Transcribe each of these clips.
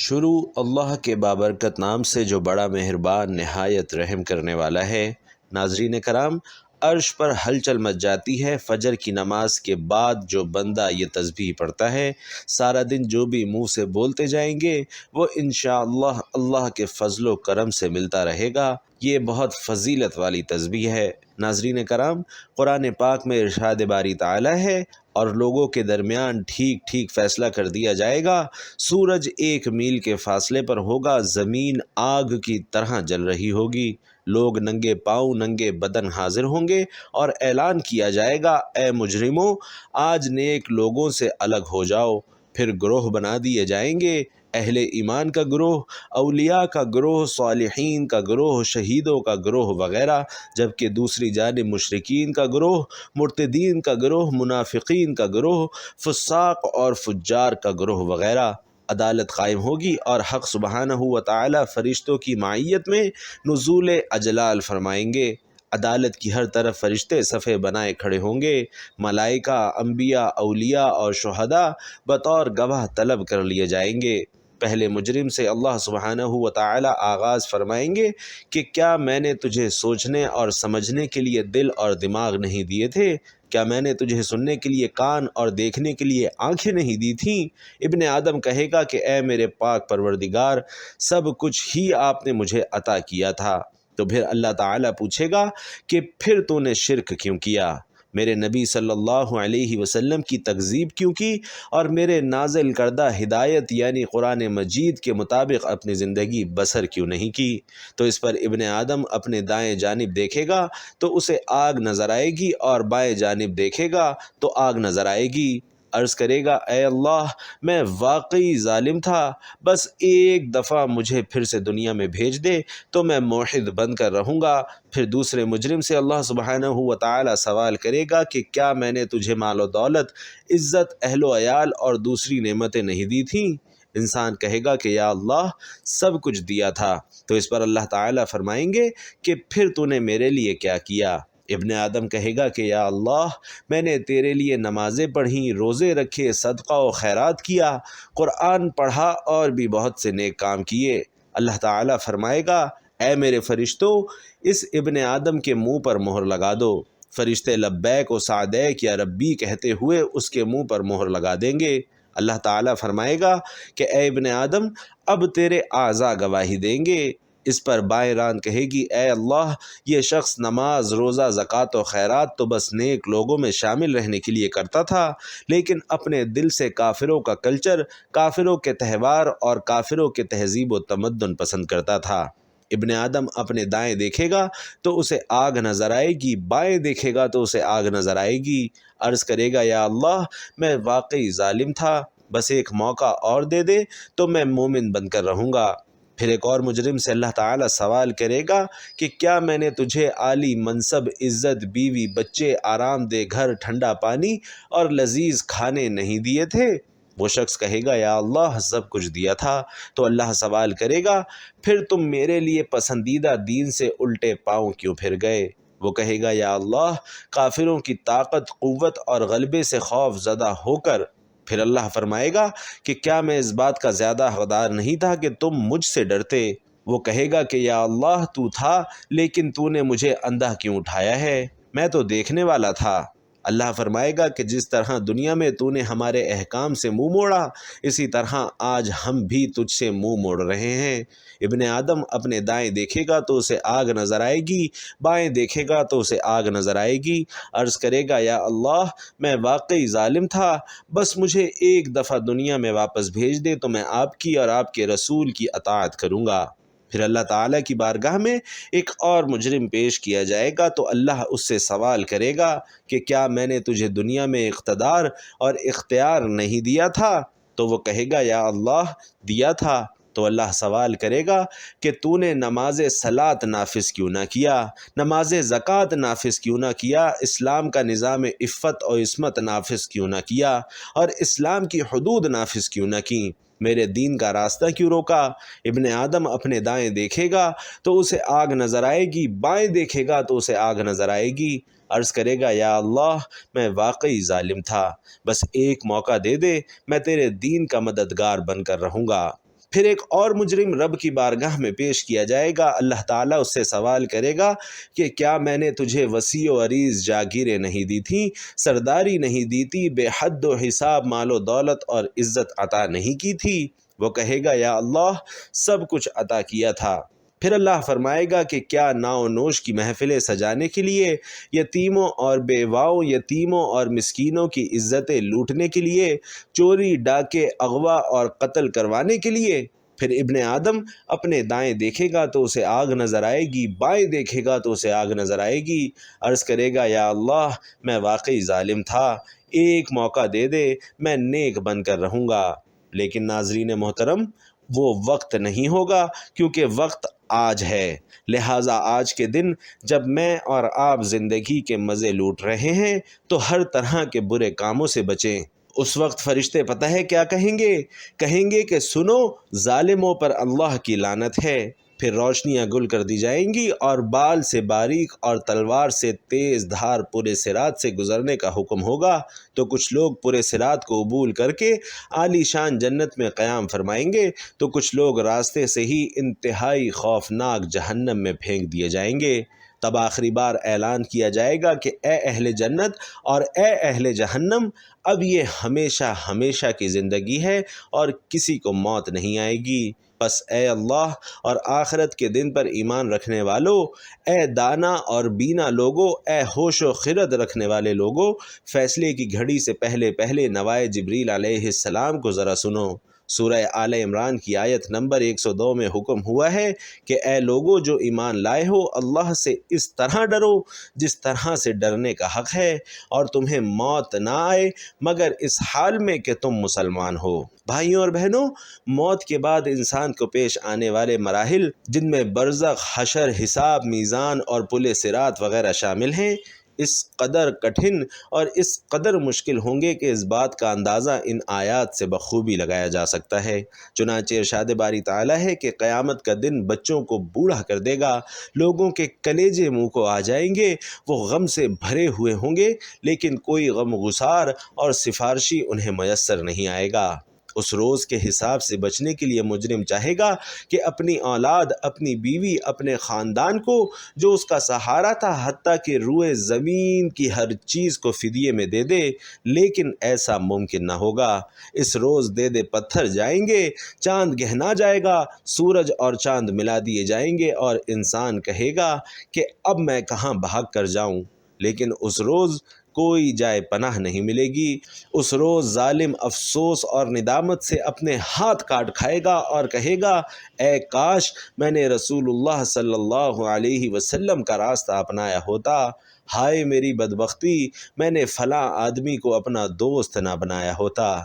شروع اللہ کے بابرکت نام سے جو بڑا مہربان نہایت رحم کرنے والا ہے۔ ناظرین کرام، عرش پر ہلچل مچ جاتی ہے فجر کی نماز کے بعد جو بندہ یہ تسبیح پڑھتا ہے۔ سارا دن جو بھی منہ سے بولتے جائیں گے وہ انشاءاللہ اللہ کے فضل و کرم سے ملتا رہے گا۔ یہ بہت فضیلت والی تسبیح ہے۔ ناظرین کرام، قرآن پاک میں ارشاد باری تعالی ہے، اور لوگوں کے درمیان ٹھیک ٹھیک فیصلہ کر دیا جائے گا۔ سورج 1 میل کے فاصلے پر ہوگا، زمین آگ کی طرح جل رہی ہوگی، لوگ ننگے پاؤں ننگے بدن حاضر ہوں گے اور اعلان کیا جائے گا، اے مجرموں، آج نیک لوگوں سے الگ ہو جاؤ۔ پھر گروہ بنا دیے جائیں گے، اہل ایمان کا گروہ، اولیاء کا گروہ، صالحین کا گروہ، شہیدوں کا گروہ وغیرہ، جبکہ دوسری جانب مشرکین کا گروہ، مرتدین کا گروہ، منافقین کا گروہ، فساق اور فجار کا گروہ وغیرہ۔ عدالت قائم ہوگی اور حق سبحانہ و تعالی فرشتوں کی معیت میں نزول اجلال فرمائیں گے۔ عدالت کی ہر طرف فرشتے صفے بنائے کھڑے ہوں گے، ملائکہ، انبیاء، اولیاء اور شہداء بطور گواہ طلب کر لیے جائیں گے۔ پہلے مجرم سے اللہ سبحانہ و تعالی آغاز فرمائیں گے کہ کیا میں نے تجھے سوچنے اور سمجھنے کے لیے دل اور دماغ نہیں دیے تھے؟ کیا میں نے تجھے سننے کے لیے کان اور دیکھنے کے لیے آنکھیں نہیں دی تھیں؟ ابن آدم کہے گا کہ اے میرے پاک پروردگار، سب کچھ ہی آپ نے مجھے عطا کیا تھا۔ تو پھر اللہ تعالیٰ پوچھے گا کہ پھر تو نے شرک کیوں کیا؟ میرے نبی صلی اللہ علیہ وسلم کی تکذیب کیوں کی اور میرے نازل کردہ ہدایت یعنی قرآن مجید کے مطابق اپنی زندگی بسر کیوں نہیں کی؟ تو اس پر ابن آدم اپنے دائیں جانب دیکھے گا تو اسے آگ نظر آئے گی، اور بائیں جانب دیکھے گا تو آگ نظر آئے گی۔ عرض کرے گا، اے اللہ، میں واقعی ظالم تھا، بس ایک دفعہ مجھے پھر سے دنیا میں بھیج دے تو میں موحد بن کر رہوں گا۔ پھر دوسرے مجرم سے اللہ سبحانہ و تعالی سوال کرے گا کہ کیا میں نے تجھے مال و دولت، عزت، اہل و عیال اور دوسری نعمتیں نہیں دی تھیں؟ انسان کہے گا کہ یا اللہ، سب کچھ دیا تھا۔ تو اس پر اللہ تعالیٰ فرمائیں گے کہ پھر تو نے میرے لیے کیا کیا؟ ابن آدم کہے گا کہ یا اللہ، میں نے تیرے لیے نمازیں پڑھیں، روزے رکھے، صدقہ و خیرات کیا، قرآن پڑھا اور بھی بہت سے نیک کام کیے۔ اللہ تعالیٰ فرمائے گا، اے میرے فرشتوں، اس ابن آدم کے منہ پر مہر لگا دو۔ فرشتے لبیک و سعدیک یا ربی کہتے ہوئے اس کے منہ پر مہر لگا دیں گے۔ اللہ تعالیٰ فرمائے گا کہ اے ابن آدم، اب تیرے اعضاء گواہی دیں گے۔ اس پر بائیں ران کہے گی، اے اللہ، یہ شخص نماز، روزہ، زکوٰۃ و خیرات تو بس نیک لوگوں میں شامل رہنے کے لیے کرتا تھا، لیکن اپنے دل سے کافروں کا کلچر، کافروں کے تہوار اور کافروں کے تہذیب و تمدن پسند کرتا تھا۔ ابن آدم اپنے دائیں دیکھے گا تو اسے آگ نظر آئے گی، بائیں دیکھے گا تو اسے آگ نظر آئے گی۔ عرض کرے گا، یا اللہ، میں واقعی ظالم تھا، بس ایک موقع اور دے دے تو میں مومن بن کر رہوں گا۔ پھر ایک اور مجرم سے اللہ تعالیٰ سوال کرے گا کہ کیا میں نے تجھے عالی منصب، عزت، بیوی، بچے، آرام دہ گھر، ٹھنڈا پانی اور لذیذ کھانے نہیں دیے تھے؟ وہ شخص کہے گا، یا اللہ، سب کچھ دیا تھا۔ تو اللہ سوال کرے گا، پھر تم میرے لیے پسندیدہ دین سے الٹے پاؤں کیوں پھر گئے؟ وہ کہے گا، یا اللہ، کافروں کی طاقت، قوت اور غلبے سے خوف زدہ ہو کر۔ پھر اللہ فرمائے گا کہ کیا میں اس بات کا زیادہ حقدار نہیں تھا کہ تم مجھ سے ڈرتے؟ وہ کہے گا کہ یا اللہ، تو تھا، لیکن تو نے مجھے اندھا کیوں اٹھایا ہے؟ میں تو دیکھنے والا تھا۔ اللہ فرمائے گا کہ جس طرح دنیا میں تو نے ہمارے احکام سے منہ موڑا، اسی طرح آج ہم بھی تجھ سے منہ موڑ رہے ہیں۔ ابن آدم اپنے دائیں دیکھے گا تو اسے آگ نظر آئے گی، بائیں دیکھے گا تو اسے آگ نظر آئے گی۔ عرض کرے گا، یا اللہ، میں واقعی ظالم تھا، بس مجھے ایک دفعہ دنیا میں واپس بھیج دے تو میں آپ کی اور آپ کے رسول کی اطاعت کروں گا۔ پھر اللہ تعالیٰ کی بارگاہ میں ایک اور مجرم پیش کیا جائے گا تو اللہ اس سے سوال کرے گا کہ کیا میں نے تجھے دنیا میں اقتدار اور اختیار نہیں دیا تھا؟ تو وہ کہے گا، یا اللہ، دیا تھا۔ تو اللہ سوال کرے گا کہ تو نے نماز صلاۃ نافذ کیوں نہ کیا، نماز زکوٰۃ نافذ کیوں نہ کیا، اسلام کا نظام عفت و عصمت نافذ کیوں نہ کیا، اور اسلام کی حدود نافذ کیوں نہ کیں؟ میرے دین کا راستہ کیوں روکا؟ ابن آدم اپنے دائیں دیکھے گا تو اسے آگ نظر آئے گی، بائیں دیکھے گا تو اسے آگ نظر آئے گی۔ عرض کرے گا، یا اللہ، میں واقعی ظالم تھا، بس ایک موقع دے دے، میں تیرے دین کا مددگار بن کر رہوں گا۔ پھر ایک اور مجرم رب کی بارگاہ میں پیش کیا جائے گا، اللہ تعالیٰ اس سے سوال کرے گا کہ کیا میں نے تجھے وسیع و عریض جاگیریں نہیں دی تھیں، سرداری نہیں دی تھی، بے حد و حساب مال و دولت اور عزت عطا نہیں کی تھی؟ وہ کہے گا یا اللہ سب کچھ عطا کیا تھا۔ پھر اللہ فرمائے گا کہ کیا ناؤ نوش کی محفلیں سجانے کے لیے، یتیموں اور بیواؤں، یتیموں اور مسکینوں کی عزتیں لوٹنے کے لیے، چوری ڈاکے اغوا اور قتل کروانے کے لیے؟ پھر ابن آدم اپنے دائیں دیکھے گا تو اسے آگ نظر آئے گی، بائیں دیکھے گا تو اسے آگ نظر آئے گی، عرض کرے گا یا اللہ میں واقعی ظالم تھا، ایک موقع دے دے میں نیک بن کر رہوں گا۔ لیکن ناظرین محترم، وہ وقت نہیں ہوگا، کیونکہ وقت آج ہے۔ لہٰذا آج کے دن جب میں اور آپ زندگی کے مزے لوٹ رہے ہیں تو ہر طرح کے برے کاموں سے بچیں۔ اس وقت فرشتے پتہ ہے کیا کہیں گے؟ کہیں گے کہ سنو، ظالموں پر اللہ کی لعنت ہے۔ پھر روشنیاں گل کر دی جائیں گی اور بال سے باریک اور تلوار سے تیز دھار پورے صراط سے گزرنے کا حکم ہوگا، تو کچھ لوگ پورے صراط کو عبور کر کے عالی شان جنت میں قیام فرمائیں گے، تو کچھ لوگ راستے سے ہی انتہائی خوفناک جہنم میں پھینک دیے جائیں گے۔ تب آخری بار اعلان کیا جائے گا کہ اے اہل جنت اور اے اہل جہنم، اب یہ ہمیشہ ہمیشہ کی زندگی ہے اور کسی کو موت نہیں آئے گی۔ بس اے اللہ اور آخرت کے دن پر ایمان رکھنے والو، اے دانا اور بینا لوگو، اے ہوش و خرد رکھنے والے لوگو، فیصلے کی گھڑی سے پہلے پہلے نوائے جبریل علیہ السلام کو ذرا سنو۔ سورہ آل عمران کی آیت نمبر 102 میں حکم ہوا ہے کہ اے لوگو جو ایمان لائے ہو، اللہ سے اس طرح ڈرو جس طرح سے ڈرنے کا حق ہے، اور تمہیں موت نہ آئے مگر اس حال میں کہ تم مسلمان ہو۔ بھائیوں اور بہنوں، موت کے بعد انسان کو پیش آنے والے مراحل، جن میں برزخ، حشر، حساب، میزان اور پل صراط وغیرہ شامل ہیں، اس قدر کٹھن اور اس قدر مشکل ہوں گے کہ اس بات کا اندازہ ان آیات سے بخوبی لگایا جا سکتا ہے۔ چنانچہ ارشاد باری تعالیٰ ہے کہ قیامت کا دن بچوں کو بوڑھا کر دے گا، لوگوں کے کلیجے منہ کو آ جائیں گے، وہ غم سے بھرے ہوئے ہوں گے، لیکن کوئی غم گسار اور سفارشی انہیں میسر نہیں آئے گا۔ اس روز کے حساب سے بچنے کے لیے مجرم چاہے گا کہ اپنی اولاد، اپنی بیوی، اپنے خاندان کو جو اس کا سہارا تھا، حتیٰ کہ روئے زمین کی ہر چیز کو فدیے میں دے دے، لیکن ایسا ممکن نہ ہوگا۔ اس روز دے دے پتھر جائیں گے، چاند گہنا جائے گا، سورج اور چاند ملا دیے جائیں گے، اور انسان کہے گا کہ اب میں کہاں بھاگ کر جاؤں، لیکن اس روز کوئی جائے پناہ نہیں ملے گی۔ اس روز ظالم افسوس اور ندامت سے اپنے ہاتھ کاٹ کھائے گا اور کہے گا اے کاش میں نے رسول اللہ صلی اللہ علیہ وسلم کا راستہ اپنایا ہوتا، ہائے میری بدبختی، میں نے فلاں آدمی کو اپنا دوست نہ بنایا ہوتا۔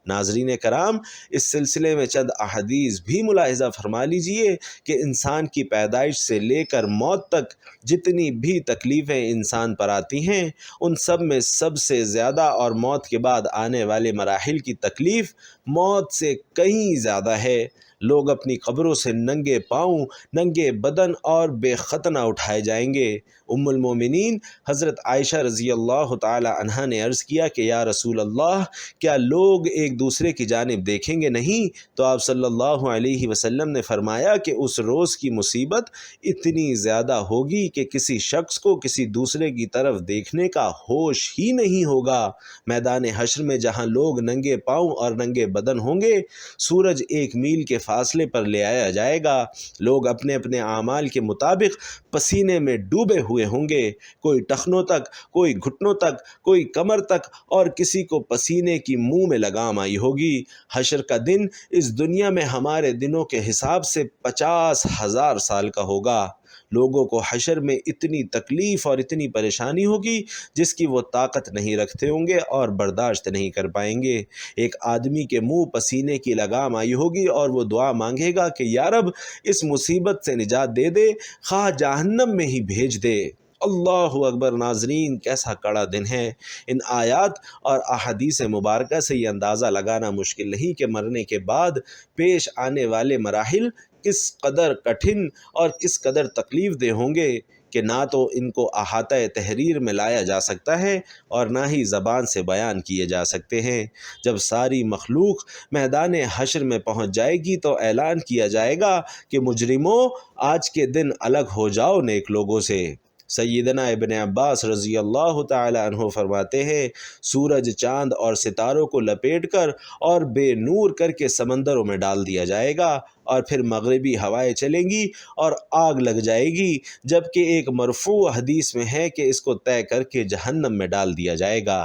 ناظرین کرام، اس سلسلے میں چند احادیث بھی ملاحظہ فرما لیجئے کہ انسان کی پیدائش سے لے کر موت تک جتنی بھی تکلیفیں انسان پر آتی ہیں، ان سب میں سب سے زیادہ اور موت کے بعد آنے والے مراحل کی تکلیف موت سے کہیں زیادہ ہے۔ لوگ اپنی قبروں سے ننگے پاؤں، ننگے بدن اور بے ختنہ اٹھائے جائیں گے۔ ام المومنین حضرت عائشہ رضی اللہ تعالی عنہا نے عرض کیا کہ یا رسول اللہ، کیا لوگ ایک دوسرے کی جانب دیکھیں گے نہیں؟ تو آپ صلی اللہ علیہ وسلم نے فرمایا کہ اس روز کی مصیبت اتنی زیادہ ہوگی کہ کسی شخص کو کسی دوسرے کی طرف دیکھنے کا ہوش ہی نہیں ہوگا۔ میدان حشر میں جہاں لوگ ننگے پاؤں اور ننگے بدن ہوں گے، سورج 1 میل کے فاصلے پر لے آیا جائے گا، لوگ اپنے اپنے اعمال کے مطابق پسینے میں ڈوبے ہوئے ہوں گے، کوئی ٹخنوں تک، کوئی گھٹنوں تک، کوئی کمر تک، اور کسی کو پسینے کی منہ میں لگام آئی ہوگی۔ حشر کا دن اس دنیا میں ہمارے دنوں کے حساب سے 50,000 سال کا ہوگا۔ لوگوں کو حشر میں اتنی تکلیف اور اتنی پریشانی ہوگی جس کی وہ طاقت نہیں رکھتے ہوں گے اور برداشت نہیں کر پائیں گے۔ ایک آدمی کے منہ پسینے کی لگام آئی ہوگی اور وہ دعا مانگے گا کہ یا رب اس مصیبت سے نجات دے دے، خواہ جہنم میں ہی بھیج دے۔ اللہ اکبر! ناظرین، کیسا کڑا دن ہے۔ ان آیات اور احادیث مبارکہ سے یہ اندازہ لگانا مشکل نہیں کہ مرنے کے بعد پیش آنے والے مراحل کس قدر کٹھن اور کس قدر تکلیف دہ ہوں گے۔ کہ نہ تو ان کو احاطہ تحریر میں لایا جا سکتا ہے اور نہ ہی زبان سے بیان کیے جا سکتے ہیں۔ جب ساری مخلوق میدان حشر میں پہنچ جائے گی تو اعلان کیا جائے گا کہ مجرموں، آج کے دن الگ ہو جاؤ نیک لوگوں سے۔ سیدنا ابن عباس رضی اللہ تعالی عنہ فرماتے ہیں، سورج، چاند اور ستاروں کو لپیٹ کر اور بے نور کر کے سمندروں میں ڈال دیا جائے گا، اور پھر مغربی ہوائیں چلیں گی اور آگ لگ جائے گی، جبکہ ایک مرفوع حدیث میں ہے کہ اس کو طے کر کے جہنم میں ڈال دیا جائے گا۔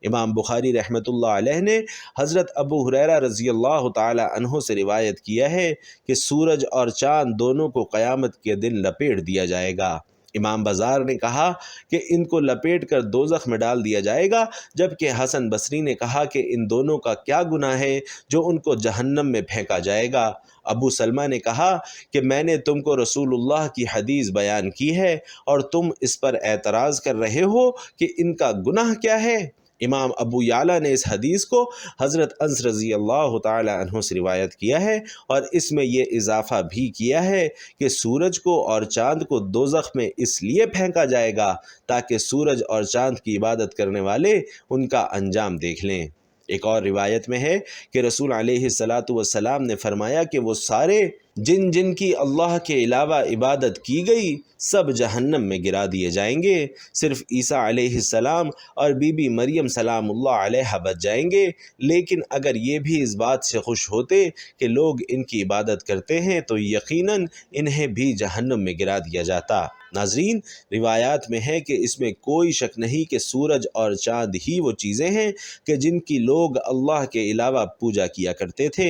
امام بخاری رحمۃ اللہ علیہ نے حضرت ابو ہریرہ رضی اللہ تعالی عنہ سے روایت کیا ہے کہ سورج اور چاند دونوں کو قیامت کے دن لپیٹ دیا جائے گا۔ امام بزار نے کہا کہ ان کو لپیٹ کر دوزخ میں ڈال دیا جائے گا، جبکہ حسن بصری نے کہا کہ ان دونوں کا کیا گناہ ہے جو ان کو جہنم میں پھینکا جائے گا۔ ابو سلمہ نے کہا کہ میں نے تم کو رسول اللہ کی حدیث بیان کی ہے اور تم اس پر اعتراض کر رہے ہو کہ ان کا گناہ کیا ہے۔ امام ابو یعلیٰ نے اس حدیث کو حضرت انس رضی اللہ تعالی عنہ سے روایت کیا ہے، اور اس میں یہ اضافہ بھی کیا ہے کہ سورج کو اور چاند کو دوزخ میں اس لیے پھینکا جائے گا تاکہ سورج اور چاند کی عبادت کرنے والے ان کا انجام دیکھ لیں۔ ایک اور روایت میں ہے کہ رسول علیہ الصلاۃ والسلام نے فرمایا کہ وہ سارے جن جن کی اللہ کے علاوہ عبادت کی گئی سب جہنم میں گرا دیے جائیں گے، صرف عیسیٰ علیہ السلام اور بی بی مریم سلام اللہ علیہا بچ جائیں گے، لیکن اگر یہ بھی اس بات سے خوش ہوتے کہ لوگ ان کی عبادت کرتے ہیں تو یقیناً انہیں بھی جہنم میں گرا دیا جاتا۔ ناظرین، روایات میں ہے کہ اس میں کوئی شک نہیں کہ سورج اور چاند ہی وہ چیزیں ہیں کہ جن کی لوگ اللہ کے علاوہ پوجا کیا کرتے تھے،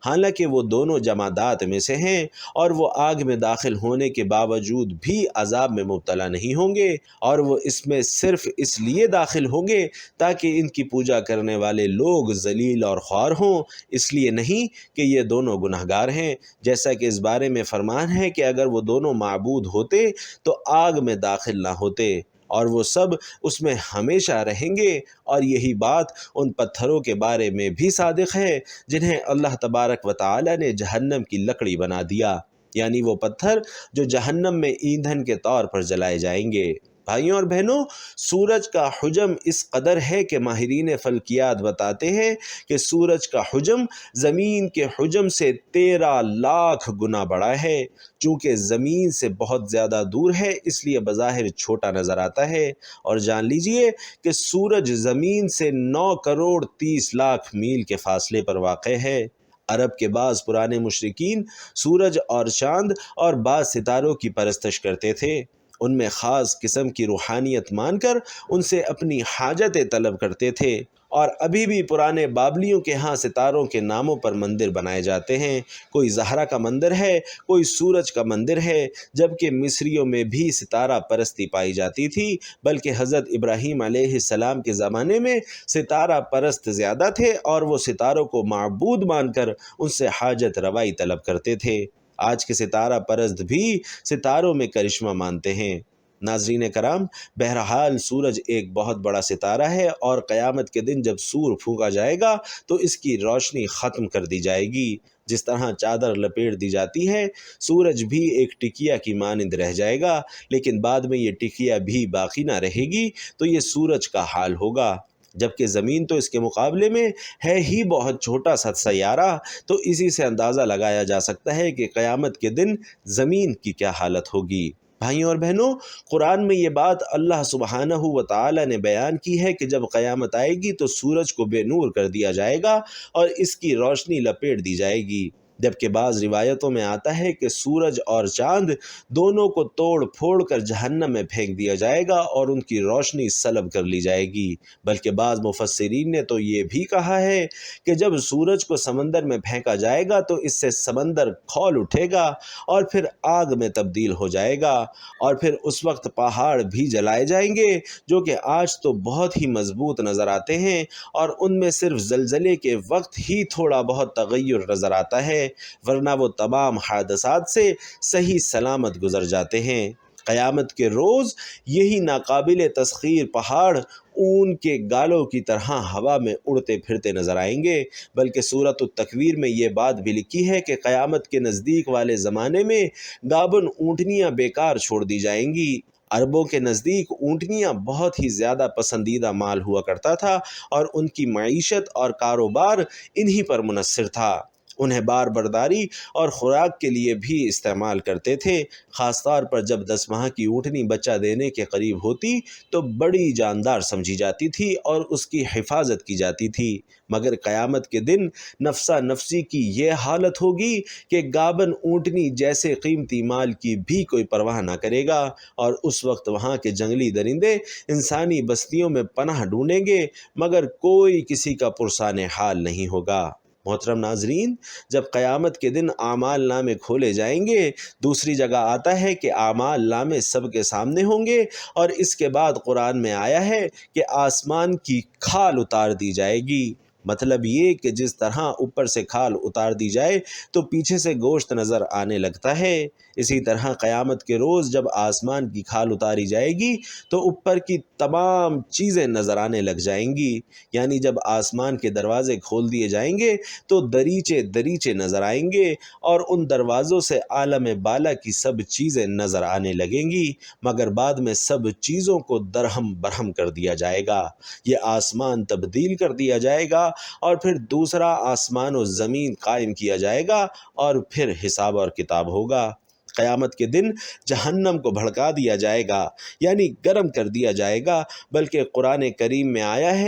حالانکہ وہ دونوں جمادات میں سے ہیں اور وہ آگ میں داخل ہونے کے باوجود بھی عذاب میں مبتلا نہیں ہوں گے، اور وہ اس میں صرف اس لیے داخل ہوں گے تاکہ ان کی پوجا کرنے والے لوگ ذلیل اور خوار ہوں، اس لیے نہیں کہ یہ دونوں گناہگار ہیں، جیسا کہ اس بارے میں فرمان ہے کہ اگر وہ دونوں معبود ہوتے تو آگ میں داخل نہ ہوتے اور وہ سب اس میں ہمیشہ رہیں گے، اور یہی بات ان پتھروں کے بارے میں بھی صادق ہے جنہیں اللہ تبارک و تعالی نے جہنم کی لکڑی بنا دیا، یعنی وہ پتھر جو جہنم میں ایندھن کے طور پر جلائے جائیں گے۔ بھائیوں اور بہنوں، سورج کا حجم اس قدر ہے کہ ماہرین فلکیات بتاتے ہیں کہ سورج کا حجم زمین کے حجم سے 13 لاکھ گنا بڑا ہے۔ چونکہ زمین سے بہت زیادہ دور ہے اس لیے بظاہر چھوٹا نظر آتا ہے، اور جان لیجئے کہ سورج زمین سے 9 کروڑ 30 لاکھ میل کے فاصلے پر واقع ہے۔ عرب کے بعض پرانے مشرکین سورج اور چاند اور بعض ستاروں کی پرستش کرتے تھے، ان میں خاص قسم کی روحانیت مان کر ان سے اپنی حاجتیں طلب کرتے تھے، اور ابھی بھی پرانے بابلیوں کے ہاں ستاروں کے ناموں پر مندر بنائے جاتے ہیں۔ کوئی زہرا کا مندر ہے، کوئی سورج کا مندر ہے، جبکہ مصریوں میں بھی ستارہ پرستی پائی جاتی تھی، بلکہ حضرت ابراہیم علیہ السلام کے زمانے میں ستارہ پرست زیادہ تھے اور وہ ستاروں کو معبود مان کر ان سے حاجت روائی طلب کرتے تھے۔ آج کے ستارہ پرست بھی ستاروں میں کرشمہ مانتے ہیں۔ ناظرین کرام، بہرحال سورج ایک بہت بڑا ستارہ ہے، اور قیامت کے دن جب سور پھونکا جائے گا تو اس کی روشنی ختم کر دی جائے گی۔ جس طرح چادر لپیٹ دی جاتی ہے، سورج بھی ایک ٹکیا کی مانند رہ جائے گا، لیکن بعد میں یہ ٹکیا بھی باقی نہ رہے گی، تو یہ سورج کا حال ہوگا۔ جبکہ زمین تو اس کے مقابلے میں ہے ہی بہت چھوٹا سا سیارہ، تو اسی سے اندازہ لگایا جا سکتا ہے کہ قیامت کے دن زمین کی کیا حالت ہوگی۔ بھائیوں اور بہنوں، قرآن میں یہ بات اللہ سبحانہ و تعالی نے بیان کی ہے کہ جب قیامت آئے گی تو سورج کو بے نور کر دیا جائے گا اور اس کی روشنی لپیٹ دی جائے گی، جبکہ بعض روایتوں میں آتا ہے کہ سورج اور چاند دونوں کو توڑ پھوڑ کر جہنم میں پھینک دیا جائے گا اور ان کی روشنی سلب کر لی جائے گی۔ بلکہ بعض مفسرین نے تو یہ بھی کہا ہے کہ جب سورج کو سمندر میں پھینکا جائے گا تو اس سے سمندر کھول اٹھے گا اور پھر آگ میں تبدیل ہو جائے گا، اور پھر اس وقت پہاڑ بھی جلائے جائیں گے جو کہ آج تو بہت ہی مضبوط نظر آتے ہیں، اور ان میں صرف زلزلے کے وقت ہی تھوڑا بہت تغیر نظر آتا ہے، ورنہ وہ تمام حادثات سے صحیح سلامت گزر جاتے ہیں۔ قیامت کے روز یہی ناقابل تسخیر پہاڑ اون کے گالوں کی طرح ہوا میں اڑتے پھرتے نظر آئیں گے۔ بلکہ سورۃ التکویر میں یہ بات بھی لکھی ہے کہ قیامت کے نزدیک والے زمانے میں گابن اونٹنیاں بیکار چھوڑ دی جائیں گی، عربوں کے نزدیک اونٹنیاں بہت ہی زیادہ پسندیدہ مال ہوا کرتا تھا اور ان کی معیشت اور کاروبار انہی پر منحصر تھا۔ انہیں بار برداری اور خوراک کے لیے بھی استعمال کرتے تھے، خاص طور پر جب 10 ماہ کی اونٹنی بچہ دینے کے قریب ہوتی تو بڑی جاندار سمجھی جاتی تھی اور اس کی حفاظت کی جاتی تھی۔ مگر قیامت کے دن نفسا نفسی کی یہ حالت ہوگی کہ گابن اونٹنی جیسے قیمتی مال کی بھی کوئی پرواہ نہ کرے گا، اور اس وقت وہاں کے جنگلی درندے انسانی بستیوں میں پناہ ڈھونڈیں گے مگر کوئی کسی کا پرسان حال نہیں ہوگا۔ محترم ناظرین، جب قیامت کے دن اعمال نامے کھولے جائیں گے، دوسری جگہ آتا ہے کہ اعمال نامے سب کے سامنے ہوں گے، اور اس کے بعد قرآن میں آیا ہے کہ آسمان کی کھال اتار دی جائے گی۔ مطلب یہ کہ جس طرح اوپر سے کھال اتار دی جائے تو پیچھے سے گوشت نظر آنے لگتا ہے، اسی طرح قیامت کے روز جب آسمان کی کھال اتاری جائے گی تو اوپر کی تمام چیزیں نظر آنے لگ جائیں گی، یعنی جب آسمان کے دروازے کھول دیے جائیں گے تو دریچے دریچے نظر آئیں گے، اور ان دروازوں سے عالم بالا کی سب چیزیں نظر آنے لگیں گی، مگر بعد میں سب چیزوں کو درہم برہم کر دیا جائے گا۔ یہ آسمان تبدیل کر دیا جائے گا اور پھر دوسرا آسمان و زمین قائم کیا جائے گا، اور پھر حساب اور کتاب ہوگا۔ قیامت کے دن جہنم کو بھڑکا دیا جائے گا، یعنی گرم کر دیا جائے گا، بلکہ قرآن کریم میں آیا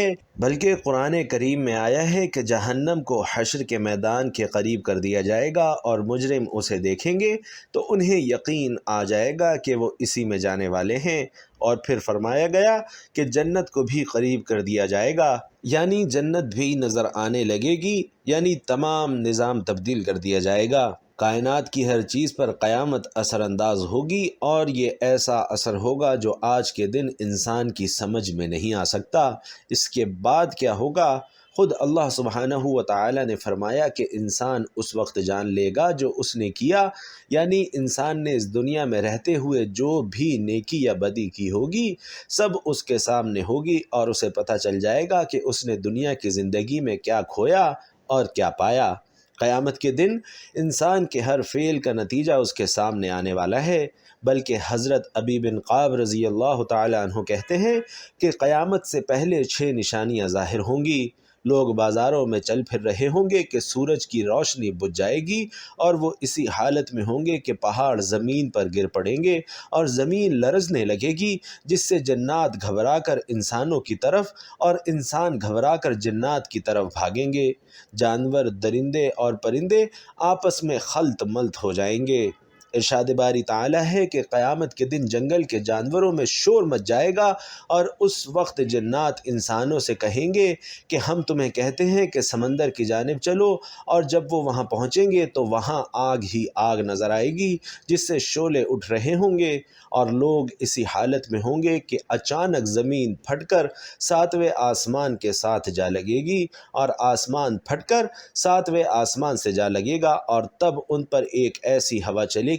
ہے کہ جہنم کو حشر کے میدان کے قریب کر دیا جائے گا، اور مجرم اسے دیکھیں گے تو انہیں یقین آ جائے گا کہ وہ اسی میں جانے والے ہیں۔ اور پھر فرمایا گیا کہ جنت کو بھی قریب کر دیا جائے گا، یعنی جنت بھی نظر آنے لگے گی، یعنی تمام نظام تبدیل کر دیا جائے گا۔ کائنات کی ہر چیز پر قیامت اثر انداز ہوگی، اور یہ ایسا اثر ہوگا جو آج کے دن انسان کی سمجھ میں نہیں آ سکتا۔ اس کے بعد کیا ہوگا؟ خود اللہ سبحانہ و تعالی نے فرمایا کہ انسان اس وقت جان لے گا جو اس نے کیا، یعنی انسان نے اس دنیا میں رہتے ہوئے جو بھی نیکی یا بدی کی ہوگی سب اس کے سامنے ہوگی، اور اسے پتہ چل جائے گا کہ اس نے دنیا کی زندگی میں کیا کھویا اور کیا پایا۔ قیامت کے دن انسان کے ہر فعل کا نتیجہ اس کے سامنے آنے والا ہے، بلکہ حضرت ابی بن قعب رضی اللہ تعالی عنہ کہتے ہیں کہ قیامت سے پہلے 6 نشانیاں ظاہر ہوں گی۔ لوگ بازاروں میں چل پھر رہے ہوں گے کہ سورج کی روشنی بجھ جائے گی، اور وہ اسی حالت میں ہوں گے کہ پہاڑ زمین پر گر پڑیں گے اور زمین لرزنے لگے گی، جس سے جنات گھبرا کر انسانوں کی طرف اور انسان گھبرا کر جنات کی طرف بھاگیں گے۔ جانور، درندے اور پرندے آپس میں خلط ملط ہو جائیں گے۔ ارشاد باری تعالی ہے کہ قیامت کے دن جنگل کے جانوروں میں شور مچ جائے گا، اور اس وقت جنات انسانوں سے کہیں گے کہ ہم تمہیں کہتے ہیں کہ سمندر کی جانب چلو، اور جب وہ وہاں پہنچیں گے تو وہاں آگ ہی آگ نظر آئے گی جس سے شعلے اٹھ رہے ہوں گے، اور لوگ اسی حالت میں ہوں گے کہ اچانک زمین پھٹ کر 7ویں آسمان کے ساتھ جا لگے گی، اور آسمان پھٹ کر 7ویں آسمان سے جا لگے گا، اور تب ان پر ایک ایسی ہوا چلے گی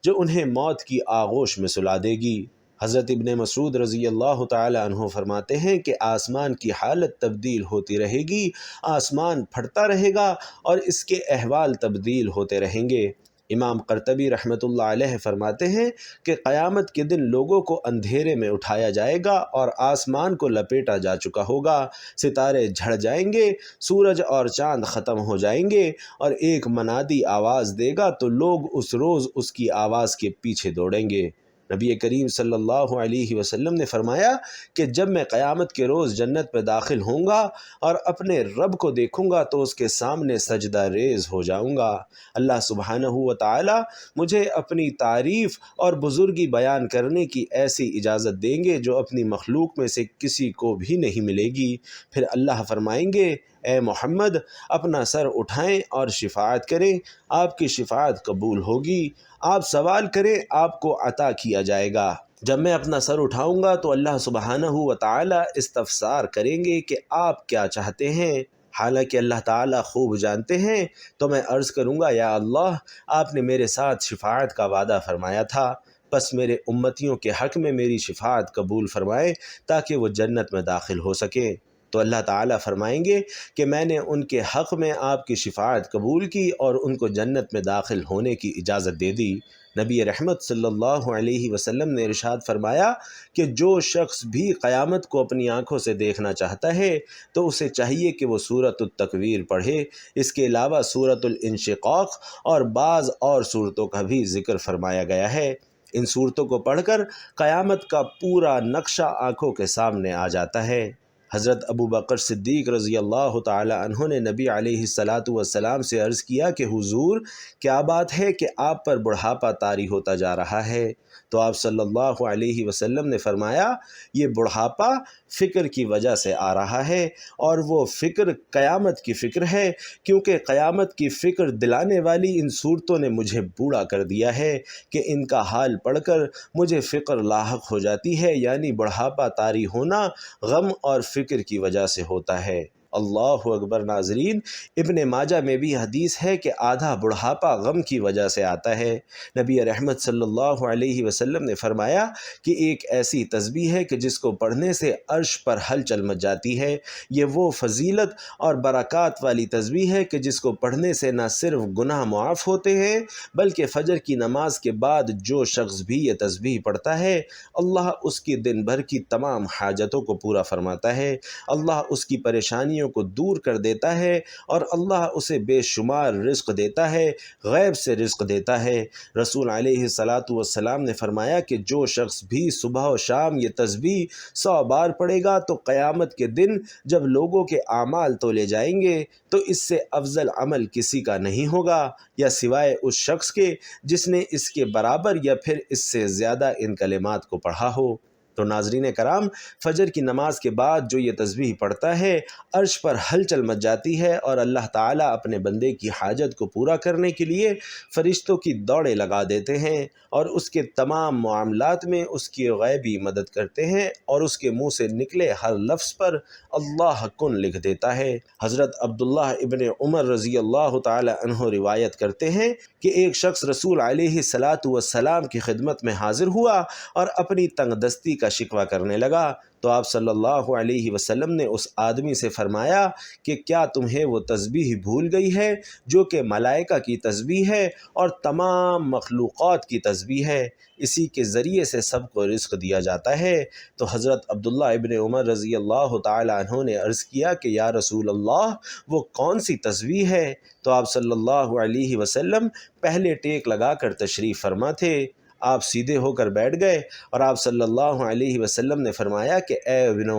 جو انہیں موت کی آغوش میں سلا دے گی۔ حضرت ابن مسعود رضی اللہ تعالی عنہ فرماتے ہیں کہ آسمان کی حالت تبدیل ہوتی رہے گی، آسمان پھٹتا رہے گا اور اس کے احوال تبدیل ہوتے رہیں گے۔ امام قرطبی رحمۃ اللہ علیہ فرماتے ہیں کہ قیامت کے دن لوگوں کو اندھیرے میں اٹھایا جائے گا اور آسمان کو لپیٹا جا چکا ہوگا، ستارے جھڑ جائیں گے، سورج اور چاند ختم ہو جائیں گے، اور ایک منادی آواز دے گا تو لوگ اس روز اس کی آواز کے پیچھے دوڑیں گے۔ نبی کریم صلی اللہ علیہ وسلم نے فرمایا کہ جب میں قیامت کے روز جنت میں داخل ہوں گا اور اپنے رب کو دیکھوں گا تو اس کے سامنے سجدہ ریز ہو جاؤں گا۔ اللہ سبحانہ و تعالی مجھے اپنی تعریف اور بزرگی بیان کرنے کی ایسی اجازت دیں گے جو اپنی مخلوق میں سے کسی کو بھی نہیں ملے گی۔ پھر اللہ فرمائیں گے، اے محمد اپنا سر اٹھائیں اور شفاعت کریں، آپ کی شفاعت قبول ہوگی، آپ سوال کریں آپ کو عطا کیا جائے گا۔ جب میں اپنا سر اٹھاؤں گا تو اللہ سبحانہ و تعالی استفسار کریں گے کہ آپ کیا چاہتے ہیں۔ حالانکہ اللہ تعالیٰ خوب جانتے ہیں، تو میں عرض کروں گا، یا اللہ آپ نے میرے ساتھ شفاعت کا وعدہ فرمایا تھا، بس میرے امتیوں کے حق میں میری شفاعت قبول فرمائیں تاکہ وہ جنت میں داخل ہو سکیں۔ تو اللہ تعالیٰ فرمائیں گے کہ میں نے ان کے حق میں آپ کی شفاعت قبول کی اور ان کو جنت میں داخل ہونے کی اجازت دے دی۔ نبی رحمت صلی اللہ علیہ وسلم نے ارشاد فرمایا کہ جو شخص بھی قیامت کو اپنی آنکھوں سے دیکھنا چاہتا ہے تو اسے چاہیے کہ وہ سورۃ التکویر پڑھے۔ اس کے علاوہ سورۃ الانشقاق اور بعض اور صورتوں کا بھی ذکر فرمایا گیا ہے۔ ان صورتوں کو پڑھ کر قیامت کا پورا نقشہ آنکھوں کے سامنے آ جاتا ہے۔ حضرت ابو بکر صدیق رضی اللہ تعالی عنہ نے نبی علیہ السلام سے عرض کیا کہ حضور، کیا بات ہے کہ آپ پر بڑھاپا طاری ہوتا جا رہا ہے؟ تو آپ صلی اللہ علیہ وسلم نے فرمایا، یہ بڑھاپا فکر کی وجہ سے آ رہا ہے، اور وہ فکر قیامت کی فکر ہے، کیونکہ قیامت کی فکر دلانے والی ان صورتوں نے مجھے بوڑھا کر دیا ہے کہ ان کا حال پڑھ کر مجھے فکر لاحق ہو جاتی ہے، یعنی بڑھاپا طاری ہونا غم اور فکر کی وجہ سے ہوتا ہے۔ اللہ اکبر۔ ناظرین، ابن ماجہ میں بھی حدیث ہے کہ آدھا بڑھاپا غم کی وجہ سے آتا ہے۔ نبی رحمت صلی اللہ علیہ وسلم نے فرمایا کہ ایک ایسی تسبیح ہے کہ جس کو پڑھنے سے عرش پر ہلچل مچ جاتی ہے۔ یہ وہ فضیلت اور برکات والی تسبیح ہے کہ جس کو پڑھنے سے نہ صرف گناہ معاف ہوتے ہیں بلکہ فجر کی نماز کے بعد جو شخص بھی یہ تسبیح پڑھتا ہے اللہ اس کی دن بھر کی تمام حاجتوں کو پورا فرماتا ہے، اللہ اس کی پریشانیوں کو دور کر دیتا ہے، اور اللہ اسے بے شمار رزق دیتا ہے، غیب سے رزق دیتا ہے۔ رسول علیہ السلام نے فرمایا کہ جو شخص بھی صبح و شام یہ تسبیح 100 بار پڑھے گا تو قیامت کے دن جب لوگوں کے اعمال تولے جائیں گے تو اس سے افضل عمل کسی کا نہیں ہوگا، یا سوائے اس شخص کے جس نے اس کے برابر یا پھر اس سے زیادہ ان کلمات کو پڑھا ہو۔ تو ناظرین کرام، فجر کی نماز کے بعد جو یہ تسبیح پڑھتا ہے عرش پر ہلچل مچ جاتی ہے، اور اللہ تعالیٰ اپنے بندے کی حاجت کو پورا کرنے کے لیے فرشتوں کی دوڑیں لگا دیتے ہیں اور اس کے تمام معاملات میں اس کی غیبی مدد کرتے ہیں، اور اس کے منہ سے نکلے ہر لفظ پر اللہ کن لکھ دیتا ہے۔ حضرت عبداللہ ابن عمر رضی اللہ تعالی عنہ روایت کرتے ہیں کہ ایک شخص رسول علیہ السلام کی خدمت میں حاضر ہوا اور اپنی تنگ دستی کا شکوہ کرنے لگا، تو آپ صلی اللہ علیہ وسلم نے اس آدمی سے فرمایا کہ کیا تمہیں وہ تسبیح بھول گئی ہے جو کہ ملائکہ کی تسبیح ہے اور تمام مخلوقات کی تسبیح ہے؟ اسی کے ذریعے سے سب کو رزق دیا جاتا ہے۔ تو حضرت عبداللہ ابن عمر رضی اللہ تعالی عنہ نے عرض کیا کہ یا رسول اللہ، وہ کون سی تسبیح ہے؟ تو آپ صلی اللہ علیہ وسلم پہلے ٹیک لگا کر تشریف فرما تھے۔ آپ سیدھے ہو کر بیٹھ گئے اور آپ صلی اللہ علیہ وسلم نے فرمایا کہ اے ابن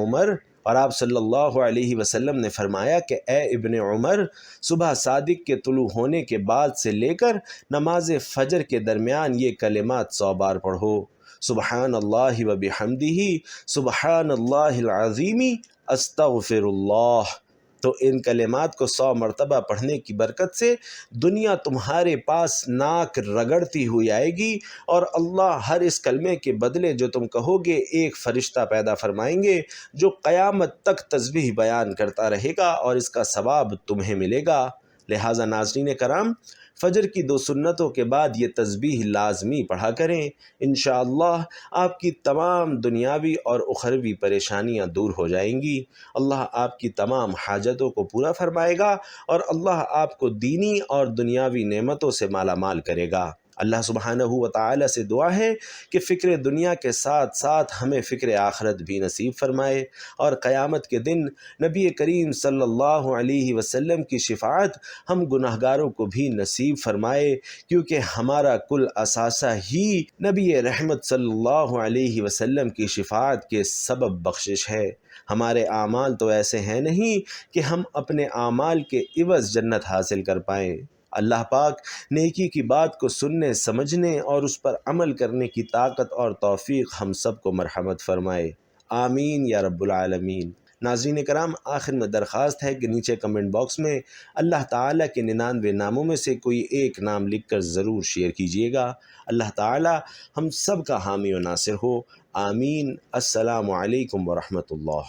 عمر صبح صادق کے طلوع ہونے کے بعد سے لے کر نماز فجر کے درمیان یہ کلمات 100 بار پڑھو۔ سبحان اللہ و بحمدہ، سبحان اللہ العظیم، استغفر اللہ۔ تو ان کلمات کو 100 مرتبہ پڑھنے کی برکت سے دنیا تمہارے پاس ناک رگڑتی ہوئی آئے گی، اور اللہ ہر اس کلمے کے بدلے جو تم کہو گے ایک فرشتہ پیدا فرمائیں گے جو قیامت تک تسبیح بیان کرتا رہے گا، اور اس کا ثواب تمہیں ملے گا۔ لہٰذا ناظرین کرام، فجر کی 2 سنتوں کے بعد یہ تسبیح لازمی پڑھا کریں۔ انشاءاللہ آپ کی تمام دنیاوی اور اخروی پریشانیاں دور ہو جائیں گی، اللہ آپ کی تمام حاجتوں کو پورا فرمائے گا، اور اللہ آپ کو دینی اور دنیاوی نعمتوں سے مالا مال کرے گا۔ اللہ سبحانہ و تعالی سے دعا ہے کہ فکر دنیا کے ساتھ ساتھ ہمیں فکر آخرت بھی نصیب فرمائے، اور قیامت کے دن نبی کریم صلی اللہ علیہ وسلم کی شفاعت ہم گناہگاروں کو بھی نصیب فرمائے، کیونکہ ہمارا کل اثاثہ ہی نبی رحمت صلی اللہ علیہ وسلم کی شفاعت کے سبب بخشش ہے۔ ہمارے اعمال تو ایسے ہیں نہیں کہ ہم اپنے اعمال کے عوض جنت حاصل کر پائیں۔ اللہ پاک نیکی کی بات کو سننے، سمجھنے اور اس پر عمل کرنے کی طاقت اور توفیق ہم سب کو مرحمت فرمائے، آمین یا رب العالمین۔ ناظرین کرام، آخر میں درخواست ہے کہ نیچے کمنٹ باکس میں اللہ تعالیٰ کے 99 ناموں میں سے کوئی ایک نام لکھ کر ضرور شیئر کیجیے گا۔ اللہ تعالیٰ ہم سب کا حامی و ناصر ہو، آمین۔ السلام علیکم ورحمۃ اللہ۔